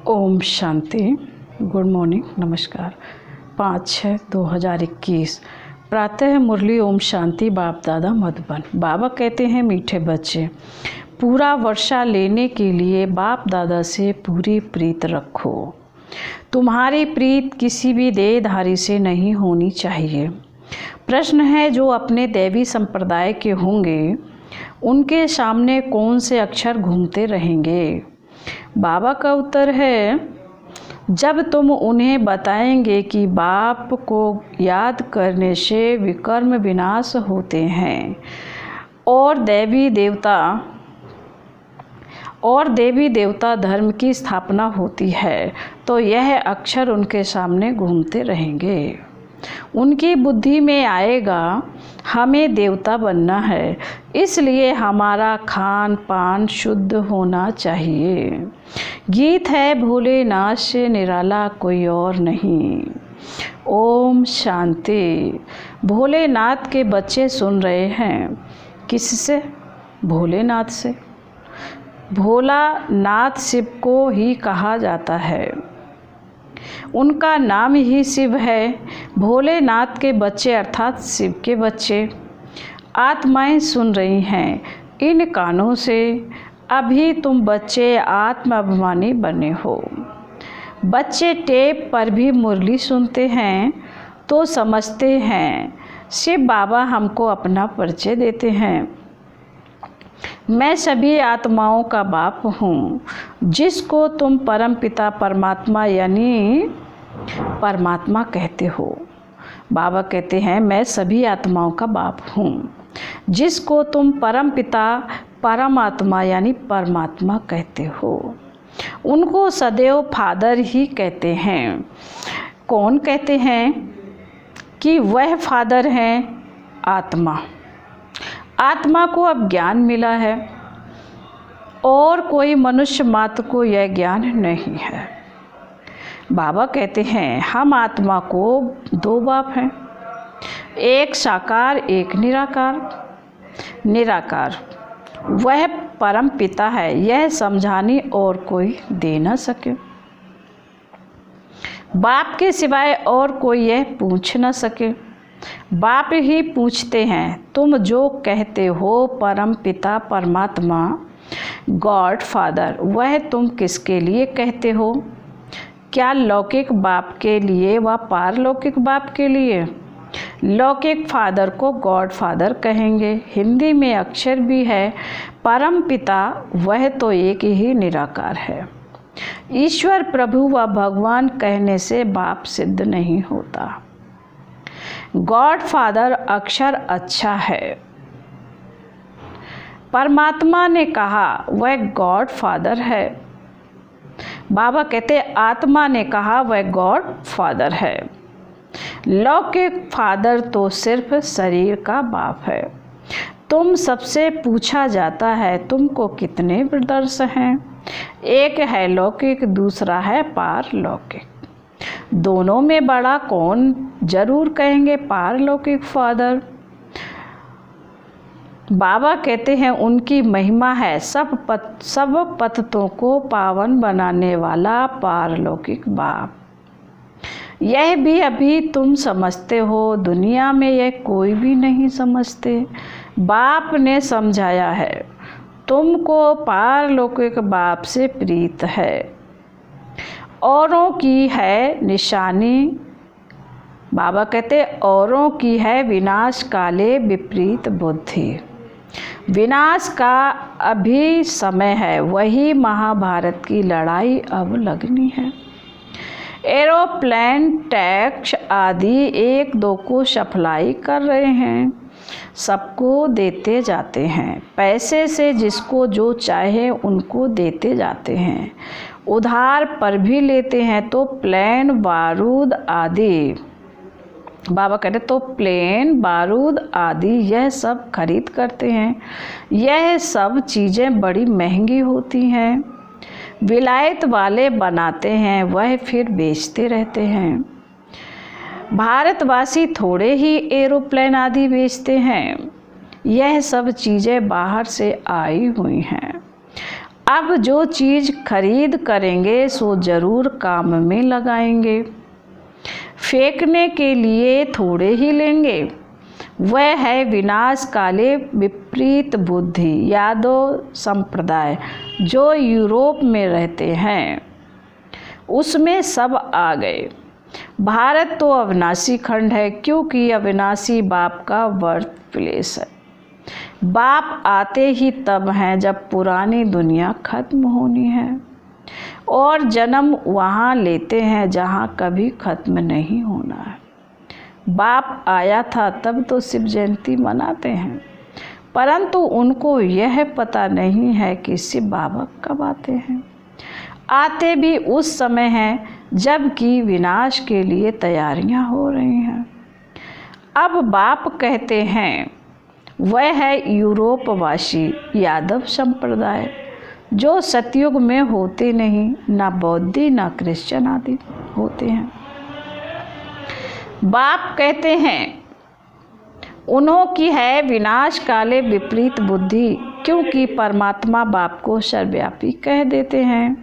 Om Shanti. Good morning, नमस्कार। 5/6/2021 प्रातः मुरली। ओम शांति। बाप दादा मधुबन। बाबा कहते हैं, मीठे बच्चे, पूरा वर्षा लेने के लिए बाप दादा से पूरी प्रीत रखो। तुम्हारी प्रीत किसी भी देहधारी से नहीं होनी चाहिए। प्रश्न है, जो अपने दैवी संप्रदाय के होंगे उनके सामने कौन से अक्षर घूमते रहेंगे? बाबा का उत्तर है, जब तुम उन्हें बताएंगे कि बाप को याद करने से विकर्म विनाश होते हैं और देवी देवता धर्म की स्थापना होती है, तो यह अक्षर उनके सामने घूमते रहेंगे। उनकी बुद्धि में आएगा, हमें देवता बनना है, इसलिए हमारा खान पान शुद्ध होना चाहिए। गीत है, भोलेनाथ से निराला कोई और नहीं। ओम शांति। भोलेनाथ के बच्चे सुन रहे हैं। किससे? भोलेनाथ से। भोलानाथ शिव को ही कहा जाता है, उनका नाम ही शिव है। भोलेनाथ के बच्चे अर्थात शिव के बच्चे। आत्माएं सुन रही हैं इन कानों से। अभी तुम बच्चे आत्म अभिमानी बने हो। बच्चे टेप पर भी मुरली सुनते हैं तो समझते हैं शिव बाबा हमको अपना परिचय देते हैं। मैं सभी आत्माओं का बाप हूँ, जिसको तुम परम पिता परमात्मा यानी परमात्मा कहते हो। बाबा कहते हैं, मैं सभी आत्माओं का बाप हूँ, जिसको तुम परम पिता परमात्मा यानी परमात्मा कहते हो। उनको सदैव फादर ही कहते हैं। कौन कहते हैं कि वह फादर हैं? आत्मा। आत्मा को अब ज्ञान मिला है और कोई मनुष्य मात्र को यह ज्ञान नहीं है। बाबा कहते हैं, हम आत्मा को दो बाप हैं, एक साकार एक निराकार। निराकार वह परम पिता है, यह समझाने और कोई दे न सके। बाप के सिवाय और कोई यह पूछ न सके। बाप ही पूछते हैं, तुम जो कहते हो परम पिता परमात्मा गॉड फादर, वह तुम किसके लिए कहते हो? क्या लौकिक बाप के लिए व पारलौकिक बाप के लिए? लौकिक फादर को गॉड फादर कहेंगे। हिंदी में अक्षर भी है परम पिता, वह तो एक ही निराकार है। ईश्वर प्रभु व भगवान कहने से बाप सिद्ध नहीं होता। गॉड फादर अक्षर अच्छा है। परमात्मा ने कहा वह गॉड फादर है। बाबा कहते, आत्मा ने कहा वह गॉड फादर है। लौकिक फादर तो सिर्फ शरीर का बाप है। तुम सबसे पूछा जाता है, तुमको कितने ब्रदर्स हैं? एक है लौकिक, दूसरा है पारलौकिक। दोनों में बड़ा कौन? जरूर कहेंगे पारलौकिक फादर। बाबा कहते हैं, उनकी महिमा है सब पतितों को पावन बनाने वाला पारलौकिक बाप। यह भी अभी तुम समझते हो, दुनिया में यह कोई भी नहीं समझते। बाप ने समझाया है, तुमको पारलौकिक बाप से प्रीत है। औरों की है निशानी। बाबा कहते, औरों की है विनाश काले विपरीत बुद्धि। विनाश का अभी समय है, वही महाभारत की लड़ाई अब लगनी है। एरोप्लेन, टैक्स आदि एक दो को सप्लाई कर रहे हैं, सबको देते जाते हैं। पैसे से जिसको जो चाहे उनको देते जाते हैं। उधार पर भी लेते हैं, तो प्लेन बारूद आदि, बाबा कहते तो प्लेन बारूद आदि यह सब खरीद करते हैं। यह सब चीज़ें बड़ी महंगी होती हैं। विलायत वाले बनाते हैं, वह फिर बेचते रहते हैं। भारतवासी थोड़े ही एरोप्लेन आदि बेचते हैं। यह सब चीज़ें बाहर से आई हुई हैं। अब जो चीज़ खरीद करेंगे सो जरूर काम में लगाएंगे, फेंकने के लिए थोड़े ही लेंगे। वह है विनाश काले विपरीत बुद्धि यादव संप्रदाय जो यूरोप में रहते हैं, उसमें सब आ गए। भारत तो अविनाशी खंड है, क्योंकि अविनाशी बाप का बर्थ प्लेस है। बाप आते ही तब हैं जब पुरानी दुनिया खत्म होनी है, और जन्म वहाँ लेते हैं जहाँ कभी खत्म नहीं होना है। बाप आया था तब तो शिव जयंती मनाते हैं, परंतु उनको यह पता नहीं है कि शिव बाबा कब आते हैं। आते भी उस समय हैं जबकि विनाश के लिए तैयारियां हो रही हैं। अब बाप कहते हैं वह है यूरोपवासी यादव संप्रदाय जो सतयुग में होते नहीं, ना बौद्धी ना क्रिश्चियन आदि होते हैं। बाप कहते हैं उन्हों की है विनाश काले विपरीत बुद्धि, क्योंकि परमात्मा बाप को सर्वव्यापी कह देते हैं।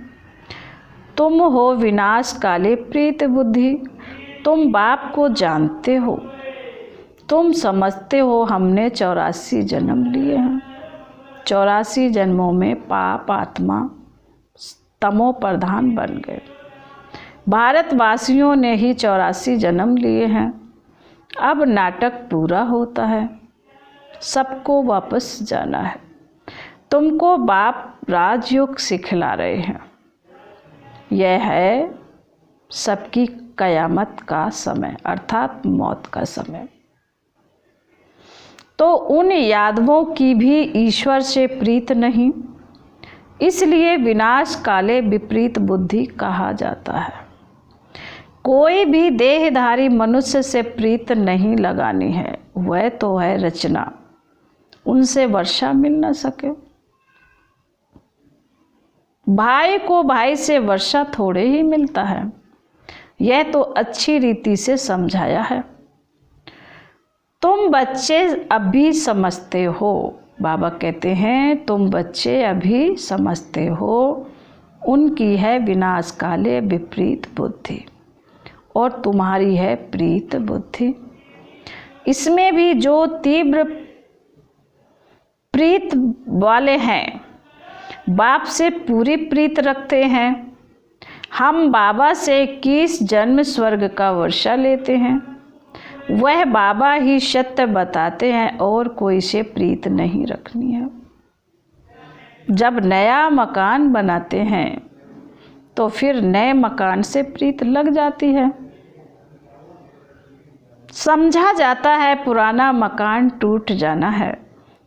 तुम हो विनाश काले प्रीत बुद्धि, तुम बाप को जानते हो, तुम समझते हो हमने 84 जन्म लिए हैं। 84 जन्मों में पाप आत्मा तमो प्रधान बन गए। भारतवासियों ने ही 84 जन्म लिए हैं। अब नाटक पूरा होता है, सबको वापस जाना है। तुमको बाप राजयोग सिखला रहे हैं। यह है सबकी कयामत का समय, अर्थात मौत का समय। तो उन यादवों की भी ईश्वर से प्रीत नहीं, इसलिए विनाश काले विपरीत बुद्धि कहा जाता है। कोई भी देहधारी मनुष्य से प्रीत नहीं लगानी है, वह तो है रचना, उनसे वर्षा मिल न सके। भाई को भाई से वर्षा थोड़े ही मिलता है, यह तो अच्छी रीति से समझाया है। तुम बच्चे अभी समझते हो, बाबा कहते हैं तुम बच्चे अभी समझते हो, उनकी है विनाश काले विपरीत बुद्धि और तुम्हारी है प्रीत बुद्धि। इसमें भी जो तीव्र प्रीत वाले हैं, बाप से पूरी प्रीत रखते हैं। हम बाबा से 21 जन्म स्वर्ग का वर्षा लेते हैं, वह बाबा ही सत्य बताते हैं और कोई से प्रीत नहीं रखनी है। जब नया मकान बनाते हैं तो फिर नए मकान से प्रीत लग जाती है। समझा जाता है पुराना मकान टूट जाना है,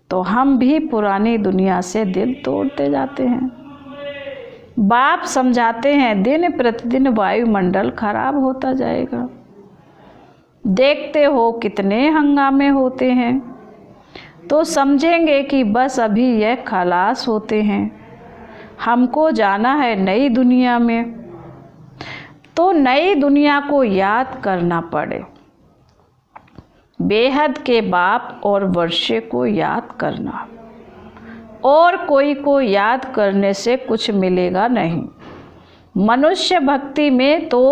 तो हम भी पुरानी दुनिया से दिल तोड़ते जाते हैं। बाप समझाते हैं दिन प्रतिदिन वायुमंडल खराब होता जाएगा। देखते हो कितने हंगामे होते हैं, तो समझेंगे कि बस अभी यह खलास होते हैं, हमको जाना है नई दुनिया में। तो नई दुनिया को याद करना पड़े, बेहद के बाप और वर्षे को याद करना, और कोई को याद करने से कुछ मिलेगा नहीं। मनुष्य भक्ति में तो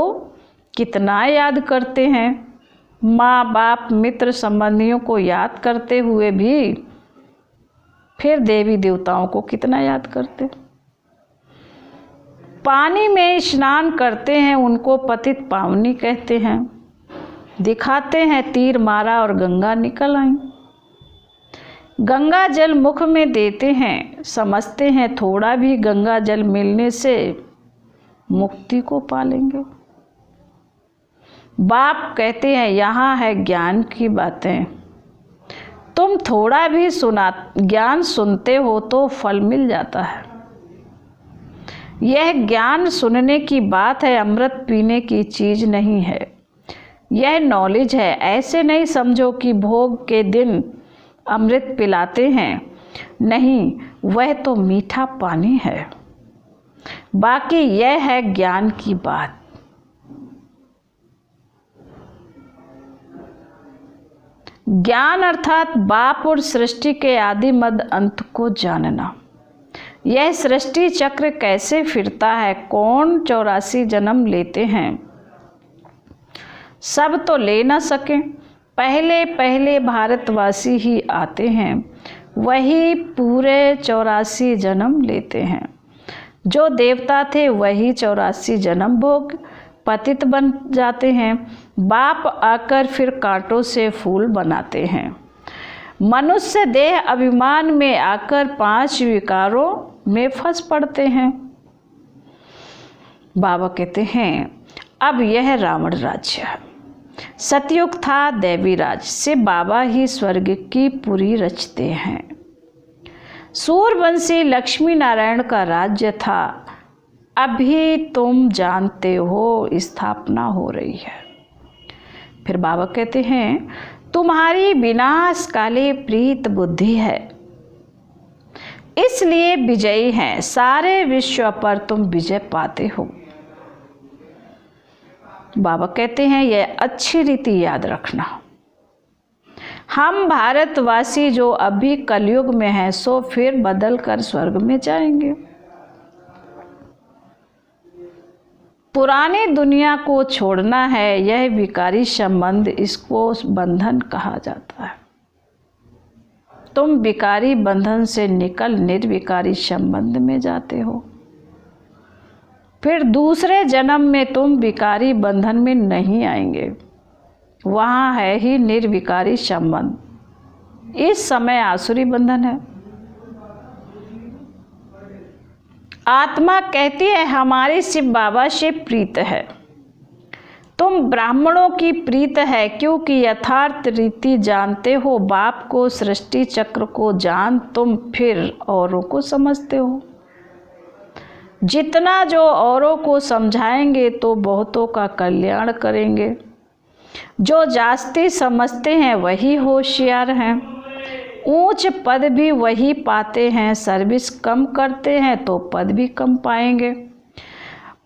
कितना याद करते हैं, माँ बाप मित्र संबंधियों को याद करते हुए भी फिर देवी देवताओं को कितना याद करते। पानी में स्नान करते हैं, उनको पतित पावनी कहते हैं। दिखाते हैं तीर मारा और गंगा निकल आई। गंगा जल मुख में देते हैं, समझते हैं थोड़ा भी गंगा जल मिलने से मुक्ति को पालेंगे। बाप कहते हैं यहाँ है ज्ञान की बातें, तुम थोड़ा भी ज्ञान सुनते हो तो फल मिल जाता है। यह ज्ञान सुनने की बात है, अमृत पीने की चीज नहीं है। यह नॉलेज है, ऐसे नहीं समझो कि भोग के दिन अमृत पिलाते हैं, नहीं, वह तो मीठा पानी है। बाकी यह है ज्ञान की बात। ज्ञान अर्थात बाप और सृष्टि के आदि मध्य अंत को जानना। यह सृष्टि चक्र कैसे फिरता है, कौन 84 जन्म लेते हैं, सब तो ले न सके, पहले पहले भारतवासी ही आते हैं, वही पूरे 84 जन्म लेते हैं। जो देवता थे वही 84 जन्म भोग पतित बन जाते हैं, बाप आकर फिर कांटों से फूल बनाते हैं। मनुष्य देह अभिमान में आकर 5 विकारों में फंस पड़ते हैं। बाबा कहते हैं अब यह रावण राज्य है। सतयुग था दैवी राज से बाबा ही स्वर्ग की पुरी रचते हैं। सूरवंशी लक्ष्मी नारायण का राज्य था, अभी तुम जानते हो स्थापना हो रही है। फिर बाबा कहते हैं तुम्हारी विनाश काले प्रीत बुद्धि है, इसलिए विजयी हैं, सारे विश्व पर तुम विजय पाते हो। बाबा कहते हैं यह अच्छी रीति याद रखना। हम भारतवासी जो अभी कलयुग में हैं सो फिर बदल कर स्वर्ग में जाएंगे। पुरानी दुनिया को छोड़ना है, यह विकारी संबंध, इसको बंधन कहा जाता है। तुम विकारी बंधन से निकल निर्विकारी संबंध में जाते हो, फिर दूसरे जन्म में तुम विकारी बंधन में नहीं आएंगे, वहाँ है ही निर्विकारी संबंध। इस समय आसुरी बंधन है। आत्मा कहती है हमारी शिव बाबा से प्रीत है, तुम ब्राह्मणों की प्रीत है, क्योंकि यथार्थ रीति जानते हो, बाप को सृष्टि चक्र को जान तुम फिर औरों को समझते हो। जितना जो औरों को समझाएंगे तो बहुतों का कल्याण करेंगे। जो जास्ती समझते हैं वही होशियार हैं, ऊंच पद भी वही पाते हैं, सर्विस कम करते हैं तो पद भी कम पाएंगे।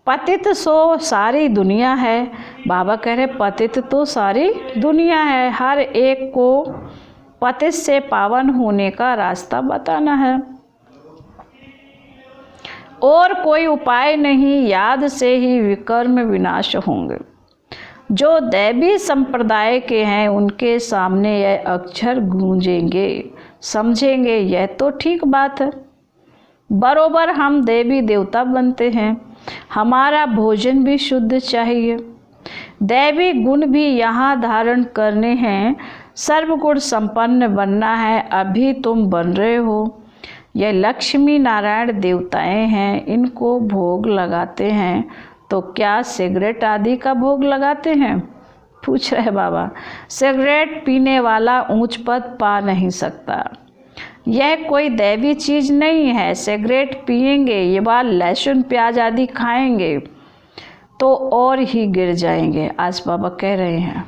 पतित सो सारी दुनिया है, बाबा कह रहे पतित तो सारी दुनिया है, हर एक को पतित से पावन होने का रास्ता बताना है। और कोई उपाय नहीं, याद से ही विकर्म विनाश होंगे। जो दैवी संप्रदाय के हैं उनके सामने यह अक्षर गूंजेंगे, समझेंगे यह तो ठीक बात है। बरोबर हम देवी देवता बनते हैं, हमारा भोजन भी शुद्ध चाहिए, दैवी गुण भी यहाँ धारण करने हैं, सर्वगुण संपन्न बनना है, अभी तुम बन रहे हो। यह लक्ष्मी नारायण देवताएं हैं, इनको भोग लगाते हैं तो क्या सिगरेट आदि का भोग लगाते हैं, पूछ रहे बाबा। सिगरेट पीने वाला ऊंच पद पा नहीं सकता, यह कोई दैवी चीज़ नहीं है। सिगरेट पिएंगे, ये बात लहसुन प्याज आदि खाएंगे तो और ही गिर जाएंगे, आज बाबा कह रहे हैं।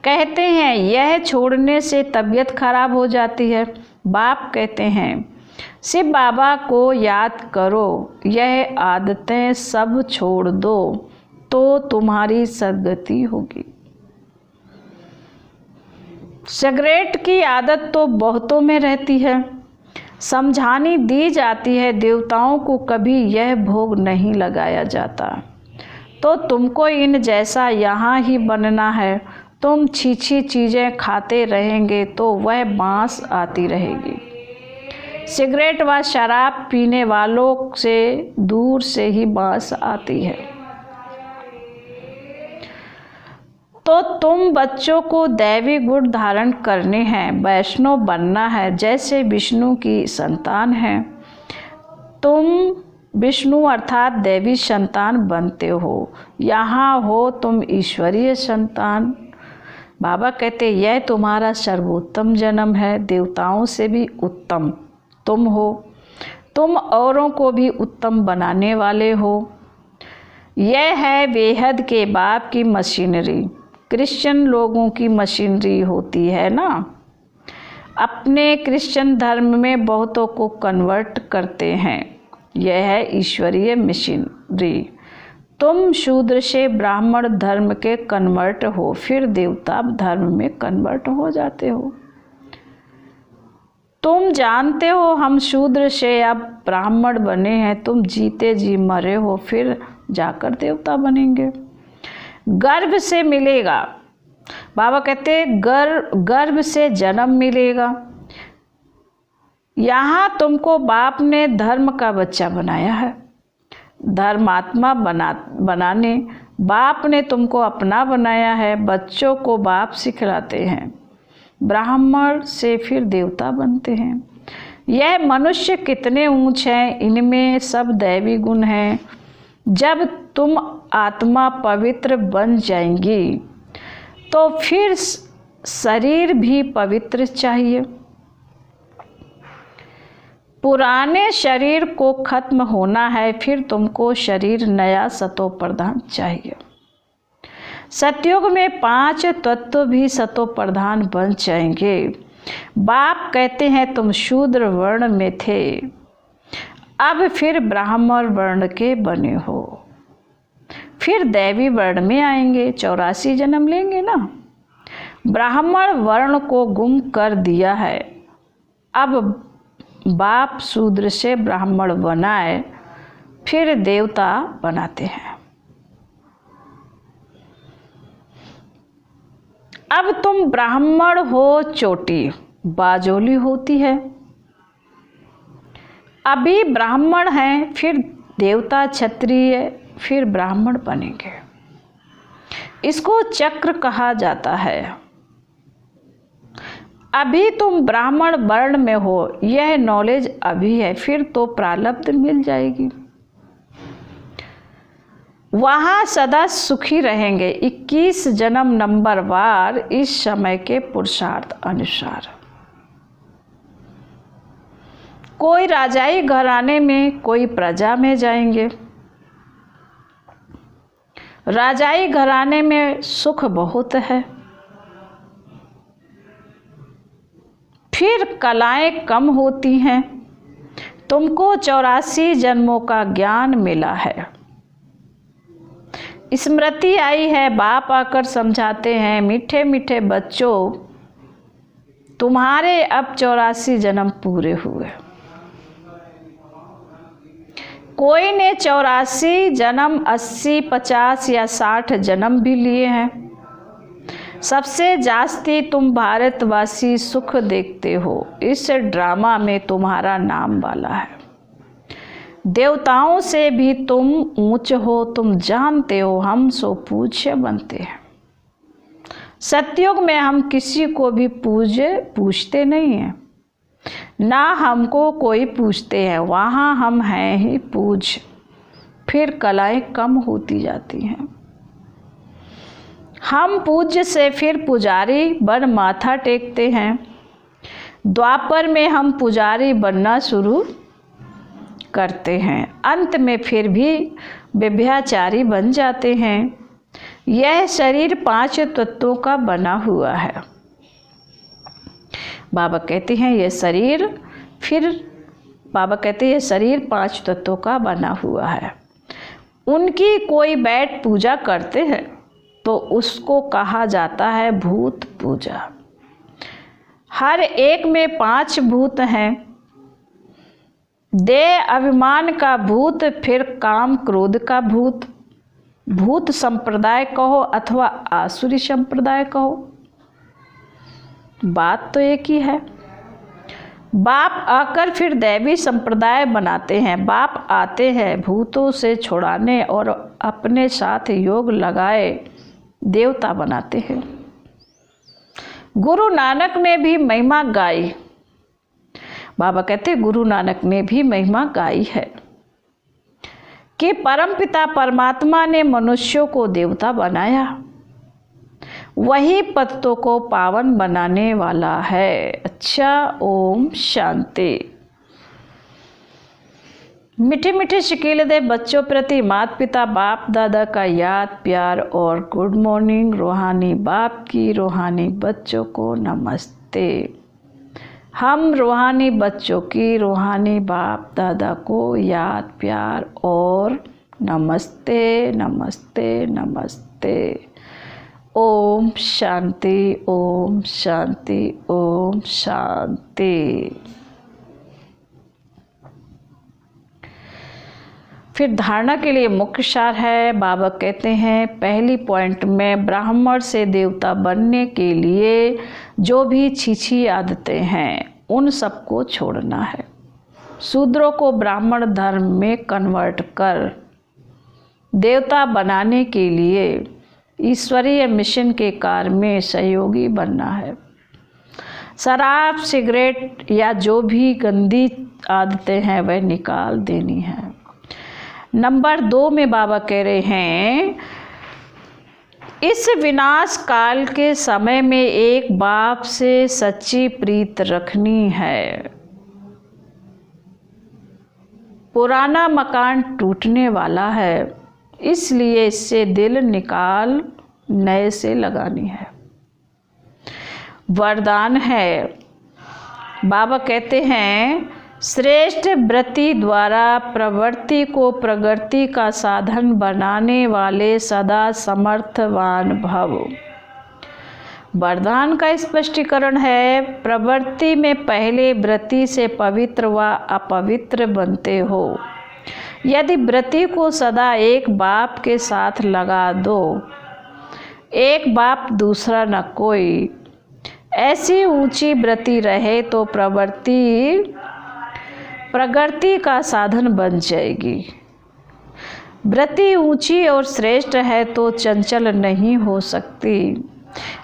कहते हैं यह छोड़ने से तबीयत खराब हो जाती है। बाप कहते हैं शिव बाबा को याद करो, यह आदतें सब छोड़ दो तो तुम्हारी सद्गति होगी। सिगरेट की आदत तो बहुतों में रहती है, समझानी दी जाती है, देवताओं को कभी यह भोग नहीं लगाया जाता। तो तुमको इन जैसा यहाँ ही बनना है। तुम छीछी चीज़ें खाते रहेंगे तो वह बांस आती रहेगी। सिगरेट व शराब पीने वालों से दूर से ही बांस आती है। तो तुम बच्चों को दैवी गुण धारण करने हैं, वैष्णव बनना है, जैसे विष्णु की संतान है। तुम विष्णु अर्थात देवी संतान बनते हो, यहाँ हो तुम ईश्वरीय संतान। बाबा कहते यह तुम्हारा सर्वोत्तम जन्म है, देवताओं से भी उत्तम तुम हो, तुम औरों को भी उत्तम बनाने वाले हो। यह है बेहद के बाप की मशीनरी। क्रिश्चियन लोगों की मशीनरी होती है ना, अपने क्रिश्चियन धर्म में बहुतों को कन्वर्ट करते हैं, यह है ईश्वरीय मशीनरी। तुम शूद्र से ब्राह्मण धर्म के कन्वर्ट हो, फिर देवता धर्म में कन्वर्ट हो जाते हो। तुम जानते हो हम शूद्र से अब ब्राह्मण बने हैं, तुम जीते जी मरे हो, फिर जाकर देवता बनेंगे। गर्भ से मिलेगा, बाबा कहते गर्भ से जन्म मिलेगा। यहाँ तुमको बाप ने धर्म का बच्चा बनाया है, धर्मात्मा बनाने बाप ने तुमको अपना बनाया है। बच्चों को बाप सिखलाते हैं, ब्राह्मण से फिर देवता बनते हैं। यह मनुष्य कितने ऊंच हैं, इनमें सब दैवी गुण हैं। जब तुम आत्मा पवित्र बन जाएंगी तो फिर शरीर भी पवित्र चाहिए। पुराने शरीर को खत्म होना है, फिर तुमको शरीर नया सतो प्रधान चाहिए। सतयुग में 5 तत्व भी सतो प्रधान बन जाएंगे। बाप कहते हैं तुम शूद्र वर्ण में थे, अब फिर ब्राह्मण वर्ण के बने हो, फिर दैवी वर्ण में आएंगे, 84 जन्म लेंगे ना। ब्राह्मण वर्ण को गुम कर दिया है, अब बाप शूद्र से ब्राह्मण बनाए, फिर देवता बनाते हैं। अब तुम ब्राह्मण हो, चोटी बाजोली होती है। अभी ब्राह्मण हैं, फिर देवता क्षत्रिय, फिर ब्राह्मण बनेंगे। इसको चक्र कहा जाता है। अभी तुम ब्राह्मण वर्ण में हो, यह नॉलेज अभी है, फिर तो प्रारब्ध मिल जाएगी, वहाँ सदा सुखी रहेंगे। 21 जन्म नंबर वार इस समय के पुरुषार्थ अनुसार। कोई राजाई घराने में, कोई प्रजा में जाएंगे। राजाई घराने में सुख बहुत है, फिर कलाएं कम होती हैं। तुमको 84 जन्मों का ज्ञान मिला है, स्मृति आई है। बाप आकर समझाते हैं, मीठे मीठे बच्चों तुम्हारे अब 84 जन्म पूरे हुए। कोई ने 84 जन्म 80, 50 या 60 जन्म भी लिए हैं। सबसे जास्ती तुम भारतवासी सुख देखते हो, इस ड्रामा में तुम्हारा नाम वाला है। देवताओं से भी तुम ऊंच हो, तुम जानते हो हम सो पूज्य बनते हैं। सतयुग में हम किसी को भी पूछते नहीं हैं, ना हमको कोई पूछते हैं, वहाँ हम हैं ही पूज्य। फिर कलाएं कम होती जाती हैं। हम पूज्य से फिर पुजारी बन माथा टेकते हैं। द्वापर में हम पुजारी बनना शुरू करते हैं, अंत में फिर भी व्यभिचारी बन जाते हैं। यह शरीर 5 तत्वों का बना हुआ है। बाबा कहते हैं यह शरीर, फिर बाबा कहते हैं यह शरीर 5 तत्वों का बना हुआ है। उनकी कोई बैठ पूजा करते हैं तो उसको कहा जाता है भूत पूजा। हर एक में 5 भूत हैं। देह अभिमान का भूत, फिर काम क्रोध का भूत। भूत संप्रदाय कहो अथवा आसुरी संप्रदाय कहो, बात तो एक ही है। बाप आकर फिर दैवी संप्रदाय बनाते हैं। बाप आते हैं भूतों से छुड़ाने और अपने साथ योग लगाए देवता बनाते हैं। गुरु नानक ने भी महिमा गाई। बाबा कहते गुरु नानक ने भी महिमा गाई है कि परमपिता परमात्मा ने मनुष्यों को देवता बनाया, वही पतितों को पावन बनाने वाला है। अच्छा, ओम शांति। मीठे मीठे शिकीले दे बच्चों प्रति माता पिता बाप दादा का याद प्यार और गुड मॉर्निंग। रूहानी बाप की रूहानी बच्चों को नमस्ते। हम रूहानी बच्चों की रूहानी बाप दादा को याद प्यार और नमस्ते नमस्ते नमस्ते। ओम शांति, ओम शांति, ओम शांति। फिर धारणा के लिए मुख्य सार है। बाबा कहते हैं पहली पॉइंट में ब्राह्मण से देवता बनने के लिए जो भी छीछी आदतें हैं उन सबको छोड़ना है। शूद्रों को ब्राह्मण धर्म में कन्वर्ट कर देवता बनाने के लिए ईश्वरीय मिशन के कार्य में सहयोगी बनना है। शराब, सिगरेट या जो भी गंदी आदतें हैं वह निकाल देनी है। नंबर 2 में बाबा कह रहे हैं इस विनाश काल के समय में एक बाप से सच्ची प्रीत रखनी है। पुराना मकान टूटने वाला है, इसलिए इससे दिल निकाल नए से लगानी है। वरदान है। बाबा कहते हैं श्रेष्ठ व्रति द्वारा प्रवृत्ति को प्रगति का साधन बनाने वाले सदा समर्थवान भव। वरदान का स्पष्टीकरण है प्रवृत्ति में पहले व्रति से पवित्र व अपवित्र बनते हो। यदि व्रति को सदा एक बाप के साथ लगा दो, एक बाप दूसरा न कोई, ऐसी ऊंची व्रति रहे तो प्रगति का साधन बन जाएगी। व्रति ऊंची और श्रेष्ठ है तो चंचल नहीं हो सकती।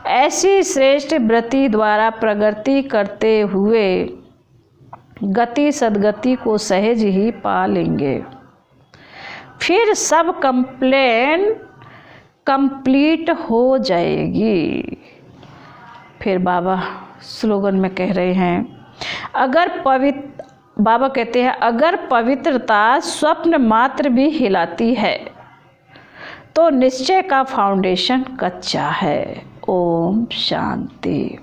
ऐसी श्रेष्ठ व्रति द्वारा प्रगति करते हुए गति सद्गति को सहज ही पा लेंगे। फिर सब कंप्लीट हो जाएगी। फिर बाबा स्लोगन में कह रहे हैं बाबा कहते हैं अगर पवित्रता स्वप्न मात्र भी हिलाती है तो निश्चय का फाउंडेशन कच्चा है। ओम शांति।